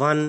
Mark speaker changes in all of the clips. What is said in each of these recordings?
Speaker 1: 1،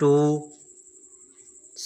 Speaker 1: 2،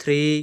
Speaker 1: 3،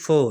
Speaker 1: 4۔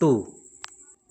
Speaker 1: 2۔